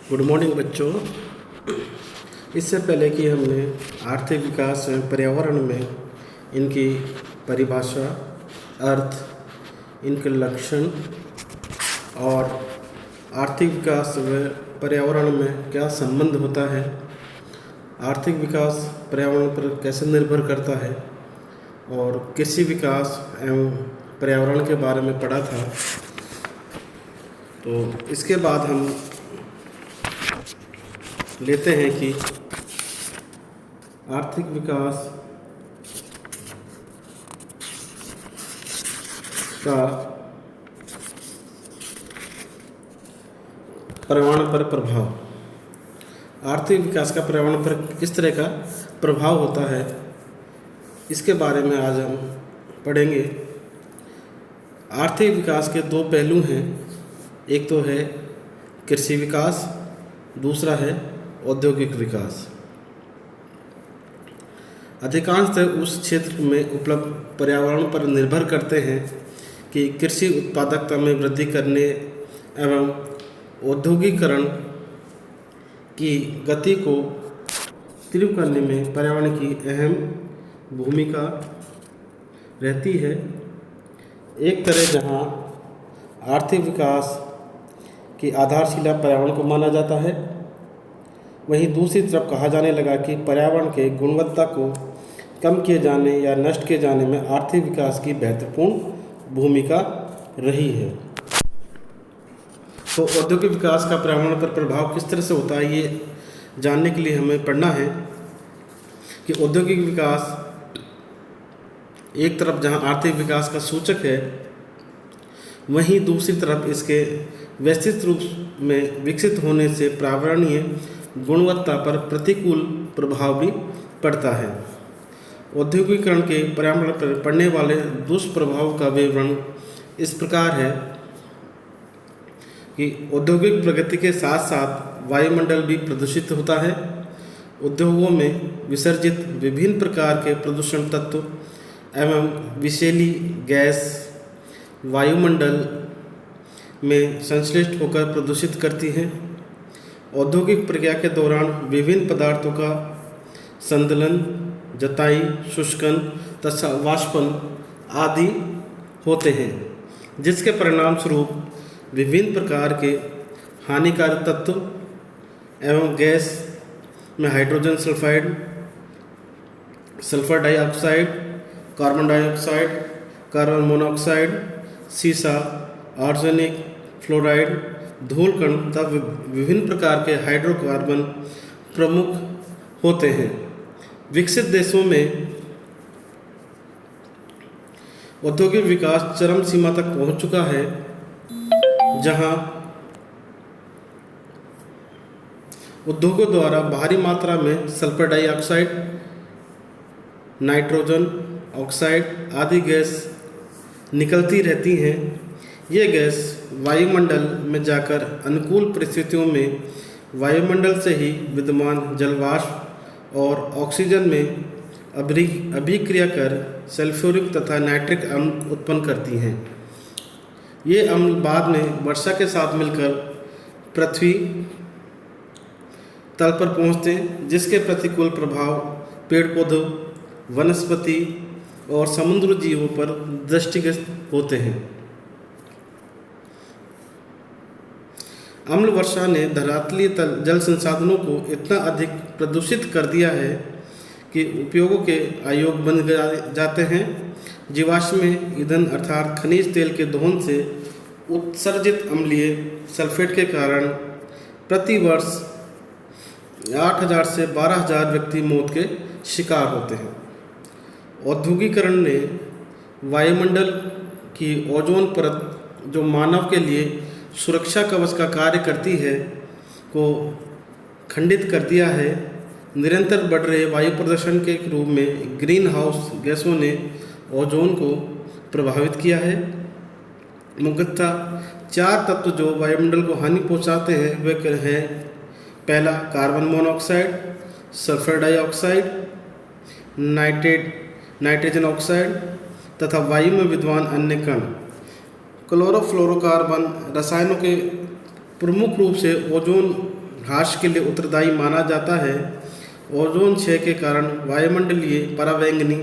Good morning बच्चों। इससे पहले कि हमने आर्थिक विकास एवं पर्यावरण में इनकी परिभाषा, अर्थ, इनके लक्षण और आर्थिक विकास व पर्यावरण में क्या संबंध होता है, आर्थिक विकास पर्यावरण पर कैसे निर्भर करता है और कृषि विकास एवं पर्यावरण के बारे में पढ़ा था। तो इसके बाद हम लेते हैं कि आर्थिक विकास का पर्यावरण पर प्रभाव। आर्थिक विकास का पर्यावरण पर किस तरह का प्रभाव होता है, इसके बारे में आज हम पढ़ेंगे। आर्थिक विकास के दो पहलू हैं, एक तो है कृषि विकास, दूसरा है औद्योगिक विकास। अधिकांशतः उस क्षेत्र में उपलब्ध पर्यावरण पर निर्भर करते हैं कि कृषि उत्पादकता में वृद्धि करने एवं औद्योगिकरण की गति को तीव्र करने में पर्यावरण की अहम भूमिका रहती है। एक तरह जहां आर्थिक विकास की आधारशिला पर्यावरण को माना जाता है, वहीं दूसरी तरफ कहा जाने लगा कि पर्यावरण के गुणवत्ता को कम किए जाने या नष्ट किए जाने में आर्थिक विकास की महत्वपूर्ण भूमिका रही है। तो औद्योगिक विकास का पर्यावरण पर प्रभाव किस तरह से होता है, ये जानने के लिए हमें पढ़ना है कि औद्योगिक विकास एक तरफ जहां आर्थिक विकास का सूचक है, वहीं दूसरी तरफ इसके व्यवस्थित रूप में विकसित होने से पर्यावरणीय गुणवत्ता पर प्रतिकूल प्रभाव भी पड़ता है। औद्योगिकरण के पर्यावरण पर पड़ने वाले दुष्प्रभाव का विवरण इस प्रकार है कि औद्योगिक प्रगति के साथ साथ वायुमंडल भी प्रदूषित होता है। उद्योगों में विसर्जित विभिन्न प्रकार के प्रदूषण तत्व एवं विषैली गैस वायुमंडल में संश्लिष्ट होकर प्रदूषित करती हैं। औद्योगिक प्रक्रिया के दौरान विभिन्न पदार्थों का संदलन, जताई, शुष्कन तथा वाष्पन आदि होते हैं, जिसके परिणाम स्वरूप विभिन्न प्रकार के हानिकारक तत्व एवं गैस में hydrogen sulphide, sulphur dioxide, carbon dioxide, carbon monoxide, सीसा, आर्सेनिक, फ्लोराइड, धूलकण तथा विभिन्न प्रकार के हाइड्रोकार्बन प्रमुख होते हैं। विकसित देशों में औद्योगिक विकास चरम सीमा तक पहुंच चुका है, जहां उद्योगों द्वारा भारी मात्रा में सल्फर डाइऑक्साइड, नाइट्रोजन ऑक्साइड आदि गैस निकलती रहती हैं। ये गैस वायुमंडल में जाकर अनुकूल परिस्थितियों में वायुमंडल से ही विद्यमान जलवाष्प और ऑक्सीजन में अभिक्रिया कर सल्फ्यूरिक तथा नाइट्रिक अम्ल उत्पन्न करती हैं। ये अम्ल बाद में वर्षा के साथ मिलकर पृथ्वी तल पर पहुँचते हैं, जिसके प्रतिकूल प्रभाव पेड़ पौधों, वनस्पति और समुद्र जीवों पर दृष्टिगत होते हैं। अम्ल वर्षा ने धरातलीय जल संसाधनों को इतना अधिक प्रदूषित कर दिया है कि उपयोगों के अयोग्य बन जाते हैं। जीवाश्म ईंधन अर्थात खनिज तेल के दोहन से उत्सर्जित अम्लीय सल्फेट के कारण प्रति वर्ष 8,000 से 12,000 व्यक्ति मौत के शिकार होते हैं। औद्योगिकरण ने वायुमंडल की ओजोन परत, जो मानव के लिए सुरक्षा कवच का कार्य करती है, को खंडित कर दिया है। निरंतर बढ़ रहे वायु प्रदूषण के रूप में ग्रीन हाउस गैसों ने ओजोन को प्रभावित किया है। मुख्यतः 4 तत्व जो वायुमंडल को हानि पहुंचाते हैं वे हैं: पहला carbon monoxide, sulphur dioxide, nitrogen oxide तथा वायु में विद्यमान अन्य कण। क्लोरोफ्लोरोकार्बन रसायनों के प्रमुख रूप से ओजोन ह्रास के लिए उत्तरदायी माना जाता है। ओजोन क्षय के कारण वायुमंडलीय परावैंगनी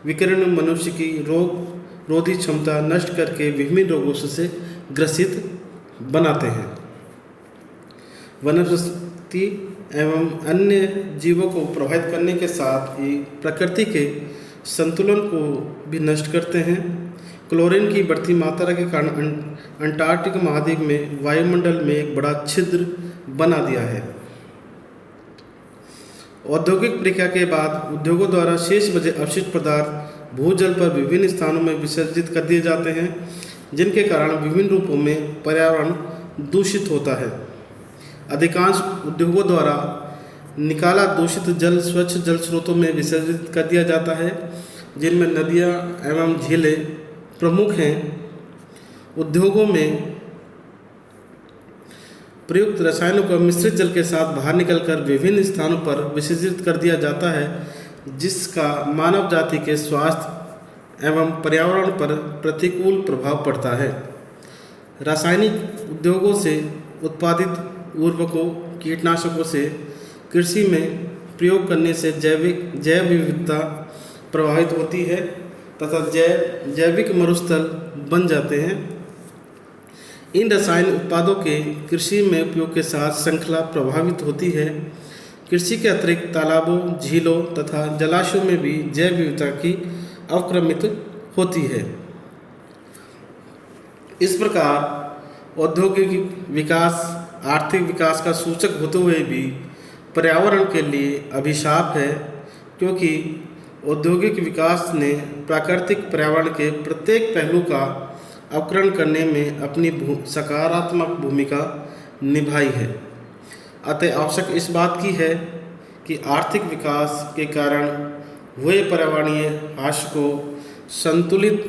विकिरण मनुष्य की रोग रोधी क्षमता नष्ट करके विभिन्न रोगों से ग्रसित बनाते हैं। वनस्पति एवं अन्य जीवों को प्रभावित करने के साथ ही प्रकृति के संतुलन को भी नष्ट करते हैं। क्लोरीन की बढ़ती मात्रा के कारण अंटार्कटिक महाद्वीप में वायुमंडल में एक बड़ा छिद्र बना दिया है। औद्योगिक प्रक्रिया के बाद उद्योगों द्वारा शेष बचे अपशिष्ट पदार्थ भूजल पर विभिन्न स्थानों में विसर्जित कर दिए जाते हैं, जिनके कारण विभिन्न रूपों में पर्यावरण दूषित होता है। अधिकांश उद्योगों द्वारा निकाला दूषित जल स्वच्छ जल स्रोतों में विसर्जित कर दिया जाता है, जिनमें नदियाँ एवं झीलें प्रमुख हैं। उद्योगों में प्रयुक्त रसायनों को मिश्रित जल के साथ बाहर निकलकर विभिन्न स्थानों पर विसर्जित कर दिया जाता है, जिसका मानव जाति के स्वास्थ्य एवं पर्यावरण पर प्रतिकूल प्रभाव पड़ता है। रासायनिक उद्योगों से उत्पादित उर्वरकों कीटनाशकों से कृषि में प्रयोग करने से जैव विविधता प्रभावित होती है तथा जैविक मरुस्थल बन जाते हैं। इन रासायनिक उत्पादों के कृषि में उपयोग के साथ श्रृंखला प्रभावित होती है। कृषि के अतिरिक्त तालाबों, झीलों तथा जलाशयों में भी जैव विविधता की अवक्रमित होती है। इस प्रकार औद्योगिक विकास आर्थिक विकास का सूचक होते हुए भी पर्यावरण के लिए अभिशाप है, क्योंकि औद्योगिक विकास ने प्राकृतिक पर्यावरण के प्रत्येक पहलू का अवकरण करने में अपनी सकारात्मक भूमिका निभाई है। अतः आवश्यक इस बात की है कि आर्थिक विकास के कारण हुए पर्यावरणीय ह्रास को संतुलित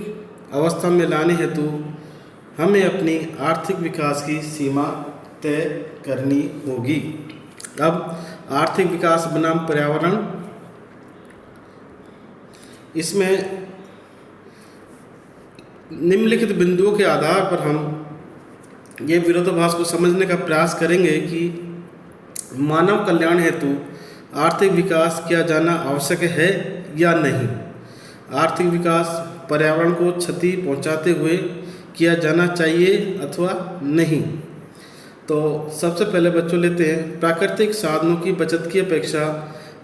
अवस्था में लाने हेतु हमें अपनी आर्थिक विकास की सीमा तय करनी होगी। अब आर्थिक विकास बनाम पर्यावरण, इसमें निम्नलिखित बिंदुओं के आधार पर हम ये विरोधाभास को समझने का प्रयास करेंगे कि मानव कल्याण हेतु आर्थिक विकास किया जाना आवश्यक है या नहीं। आर्थिक विकास पर्यावरण को क्षति पहुंचाते हुए किया जाना चाहिए अथवा नहीं। तो सबसे पहले बच्चों लेते हैं, प्राकृतिक साधनों की बचत की अपेक्षा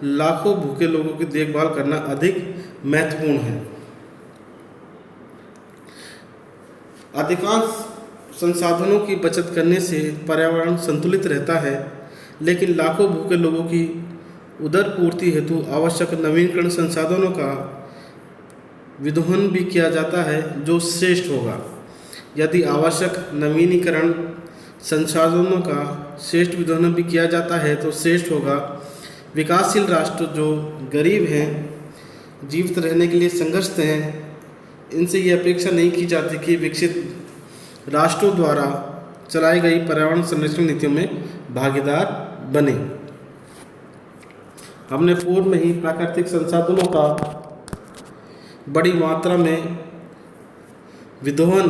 लाखों भूखे लोगों की देखभाल करना अधिक महत्वपूर्ण है। अधिकांश संसाधनों की बचत करने से पर्यावरण संतुलित रहता है, लेकिन लाखों भूखे लोगों की उदर पूर्ति हेतु आवश्यक नवीनकरण संसाधनों का विदोहन भी किया जाता है, जो श्रेष्ठ होगा। यदि आवश्यक नवीनीकरण संसाधनों का श्रेष्ठ विदोहन भी किया जाता है तो श्रेष्ठ होगा। विकासशील राष्ट्र जो गरीब हैं, जीवित रहने के लिए संघर्षरत हैं, इनसे ये अपेक्षा नहीं की जाती कि विकसित राष्ट्रों द्वारा चलाई गई पर्यावरण संरक्षण नीतियों में भागीदार बने। हमने पूर्व में ही प्राकृतिक संसाधनों का बड़ी मात्रा में विदोहन,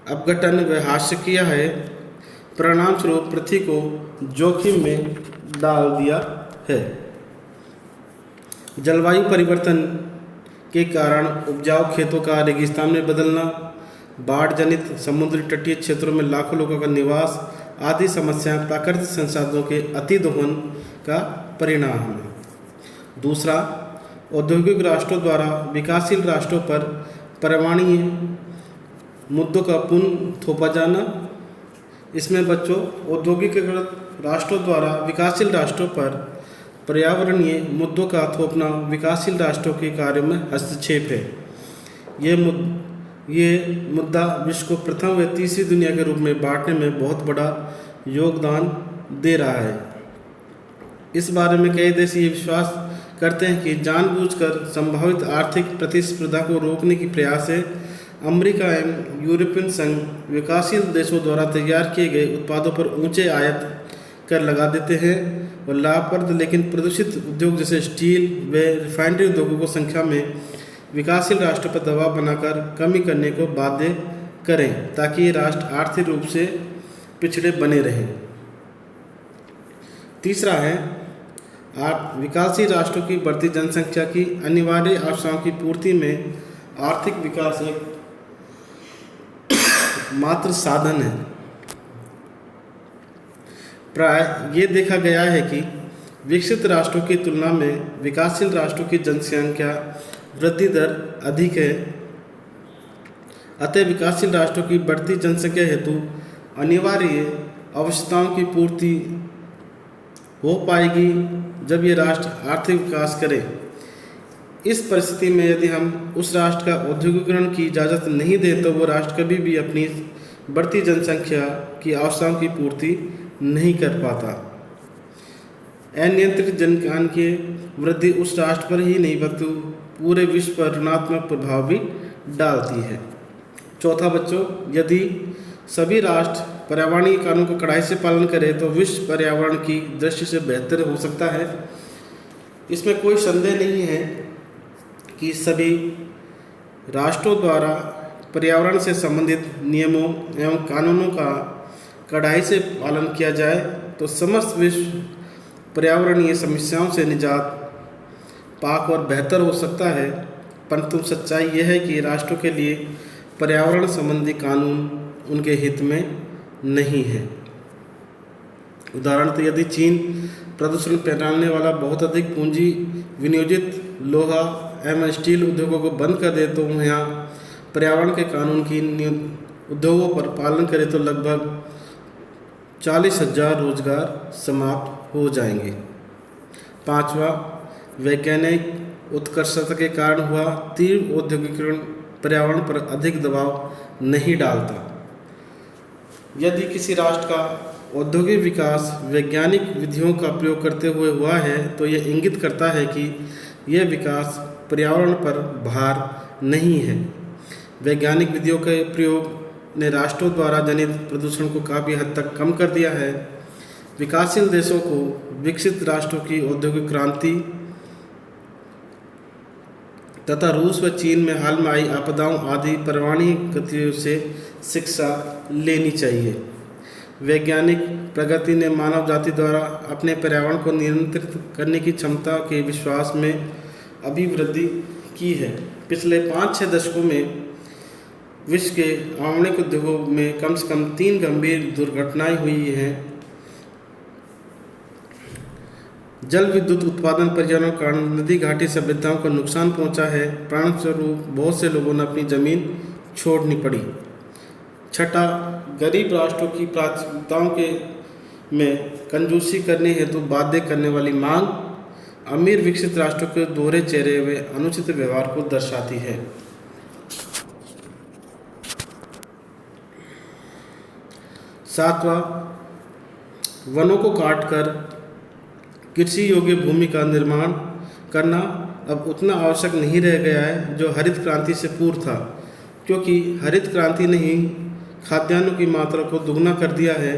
अपघटन व ह्रास किया है, परिणाम स्वरूप पृथ्वी को जोखिम में डाल दिया है। जलवायु परिवर्तन के कारण उपजाऊ खेतों का रेगिस्तान में बदलना, बाढ़ जनित समुद्री तटीय क्षेत्रों में लाखों लोगों का निवास आदि समस्याएं प्राकृतिक संसाधनों के अतिदोहन का परिणाम है। दूसरा, औद्योगिक राष्ट्रों द्वारा विकासशील राष्ट्रों पर पर्यावरणीय मुद्दों का पुनः थोपा जाना। इसमें बच्चों औद्योगिक राष्ट्रों द्वारा विकासशील राष्ट्रों पर पर्यावरणीय मुद्दों का थोपना विकासशील राष्ट्रों के कार्यों में हस्तक्षेप है। ये मुद्दा विश्व को प्रथम व तीसरी दुनिया के रूप में बांटने में बहुत बड़ा योगदान दे रहा है। इस बारे में कई देश ये विश्वास करते हैं कि जानबूझकर संभावित आर्थिक प्रतिस्पर्धा को रोकने की प्रयास से अमेरिका एवं यूरोपियन संघ विकासशील देशों द्वारा तैयार किए गए उत्पादों पर ऊंचे आयात कर लगा देते हैं और लाभप्रद लेकिन प्रदूषित उद्योग जैसे स्टील व रिफाइनरी उद्योगों को संख्या में विकासशील राष्ट्रों पर दबाव बनाकर कमी करने को बाध्य करें, ताकि ये राष्ट्र आर्थिक रूप से पिछड़े बने रहें। तीसरा है विकासशील राष्ट्रों की बढ़ती जनसंख्या की अनिवार्य आवश्यकताओं की पूर्ति में आर्थिक विकास एक मात्र साधन है। प्राय ये देखा गया है कि विकसित राष्ट्रों की तुलना में विकासशील राष्ट्रों की जनसंख्या वृद्धि दर अधिक है। अतः विकासशील राष्ट्रों की बढ़ती जनसंख्या हेतु अनिवार्य आवश्यकताओं की पूर्ति हो पाएगी जब ये राष्ट्र आर्थिक विकास करें। इस परिस्थिति में यदि हम उस राष्ट्र का औद्योगिकरण की इजाज़त नहीं दें तो वो राष्ट्र कभी भी अपनी बढ़ती जनसंख्या की आवश्यकताओं की पूर्ति नहीं कर पाता। अनियंत्रित जनसांख्यिकीय वृद्धि उस राष्ट्र पर ही नहीं बल्कि पूरे विश्व पर ऋणात्मक प्रभाव भी डालती है। चौथा बच्चों, यदि सभी राष्ट्र पर्यावरणीय कानून को कड़ाई से पालन करें तो विश्व पर्यावरण की दृष्टि से बेहतर हो सकता है। इसमें कोई संदेह नहीं है कि सभी राष्ट्रों द्वारा पर्यावरण से संबंधित नियमों एवं कानूनों का कड़ाई से पालन किया जाए तो समस्त विश्व पर्यावरणीय समस्याओं से निजात पाक और बेहतर हो सकता है। परंतु सच्चाई यह है कि राष्ट्रों के लिए पर्यावरण संबंधी कानून उनके हित में नहीं है। उदाहरण तो यदि चीन प्रदूषण फैलाने वाला बहुत अधिक पूंजी विनियोजित लोहा एवं स्टील उद्योगों को बंद कर दे तो यहाँ पर्यावरण के कानून की उद्योगों पर पालन करे तो लगभग 40,000 रोजगार समाप्त हो जाएंगे। पांचवा, वैज्ञानिक उत्कर्षता के कारण हुआ तीव्र औद्योगिकरण पर्यावरण पर अधिक दबाव नहीं डालता। यदि किसी राष्ट्र का औद्योगिक विकास वैज्ञानिक विधियों का प्रयोग करते हुए हुआ है तो यह इंगित करता है कि यह विकास पर्यावरण पर भार नहीं है। वैज्ञानिक विधियों के प्रयोग ने राष्ट्रों द्वारा जनित प्रदूषण को काफ़ी हद तक कम कर दिया है। विकासशील देशों को विकसित राष्ट्रों की औद्योगिक क्रांति तथा रूस व चीन में हाल में आई आपदाओं आदि पर्यावरणीय गतिविधियों से शिक्षा लेनी चाहिए। वैज्ञानिक प्रगति ने मानव जाति द्वारा अपने पर्यावरण को नियंत्रित करने की क्षमता के विश्वास में अभिवृद्धि की है। पिछले 5-6 दशकों में विश्व के आणविक उद्योगों में कम से कम 3 गंभीर दुर्घटनाएं हुई हैं। जल विद्युत उत्पादन परियोजनाओं के कारण नदी घाटी सभ्यताओं को नुकसान पहुंचा है। परिणामस्वरूप बहुत से लोगों ने अपनी ज़मीन छोड़नी पड़ी। छठा, गरीब राष्ट्रों की प्राथमिकताओं के में कंजूसी करने हेतु बाध्य करने वाली मांग अमीर विकसित राष्ट्रों के दोहरे चेहरे व अनुचित व्यवहार को दर्शाती है। सातवां, वनों को काटकर कृषि योग्य भूमि का निर्माण करना अब उतना आवश्यक नहीं रह गया है जो हरित क्रांति से पूर्व था, क्योंकि हरित क्रांति ने ही खाद्यान्नों की मात्रा को दुगना कर दिया है।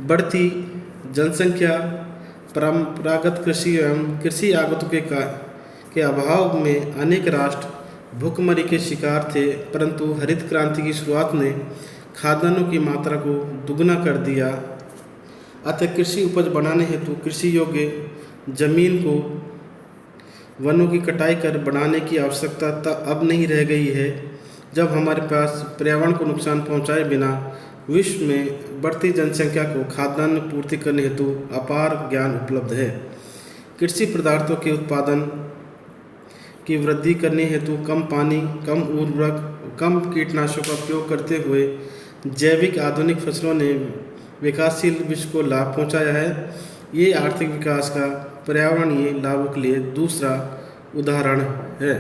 बढ़ती जनसंख्या, परंपरागत कृषि एवं कृषि आगतों के अभाव में अनेक राष्ट्र भूखमरी के शिकार थे, परंतु हरित क्रांति की शुरुआत ने खाद्यान्नों की मात्रा को दुगना कर दिया। अतः कृषि उपज बढ़ाने हेतु कृषि योग्य जमीन को वनों की कटाई कर बढ़ाने की आवश्यकता अब नहीं रह गई है, जब हमारे पास पर्यावरण को नुकसान पहुंचाए बिना विश्व में बढ़ती जनसंख्या को खाद्यान्न पूर्ति करने हेतु अपार ज्ञान उपलब्ध है। कृषि पदार्थों के उत्पादन की वृद्धि करने हेतु कम पानी, कम उर्वरक, कम कीटनाशकों का उपयोग करते हुए जैविक आधुनिक फसलों ने विकासशील विश्व को लाभ पहुंचाया है। ये आर्थिक विकास का पर्यावरणीय लाभों के लिए दूसरा उदाहरण है।